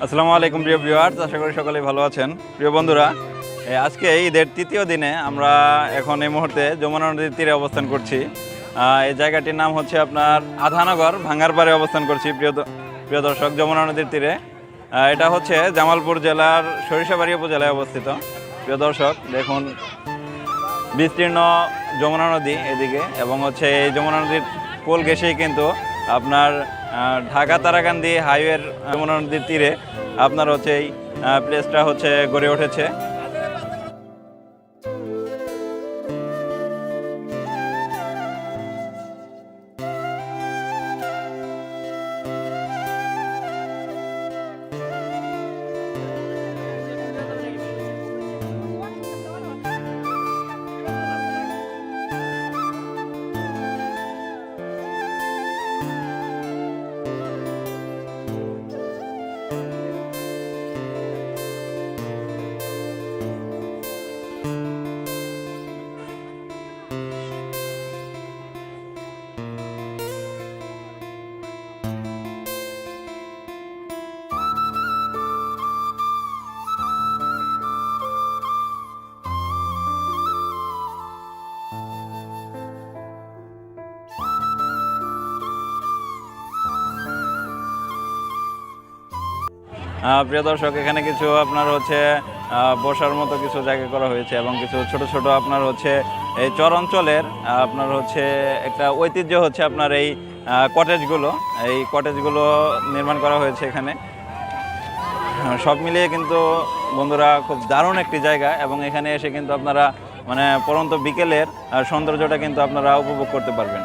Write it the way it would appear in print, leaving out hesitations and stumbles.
আসসালামু আলাইকুম প্রিয় ভিউয়ার্স, আশা করি সকলেই ভালো আছেন। প্রিয় বন্ধুরা, আজকে ঈদের তৃতীয় দিনে আমরা এখন এই মুহূর্তে যমুনা নদীর তীরে অবস্থান করছি। এই জায়গাটির নাম হচ্ছে আপনার আধানগর ভাঙ্গারপাড়ে অবস্থান করছি। প্রিয় দর্শক, যমুনা নদীর তীরে এটা হচ্ছে জামালপুর জেলার সরিষাবাড়ি উপজেলায় অবস্থিত। প্রিয় দর্শক, দেখুন বিস্তীর্ণ যমুনা নদী এদিকে, এবং হচ্ছে এই যমুনা নদীর কোল ঘেঁষেই কিন্তু আপনার ঢাকা তারাকান্দি হাইওয়ের যমুনা নদীর তীরে আপনার হচ্ছে এই প্লেসটা হচ্ছে গড়ে উঠেছে। প্রিয় দর্শক, এখানে কিছু আপনার হচ্ছে বসার মতো কিছু জায়গা করা হয়েছে, এবং কিছু ছোট ছোট আপনার হচ্ছে এই চর অঞ্চলের আপনার হচ্ছে একটা ঐতিহ্য হচ্ছে আপনার এই কটেজগুলো নির্মাণ করা হয়েছে এখানে। সব মিলিয়ে কিন্তু বন্ধুরা খুব দারুণ একটি জায়গা, এবং এখানে এসে কিন্তু আপনারা মানে পরন্ত বিকেলের সৌন্দর্যটা কিন্তু আপনারা উপভোগ করতে পারবেন।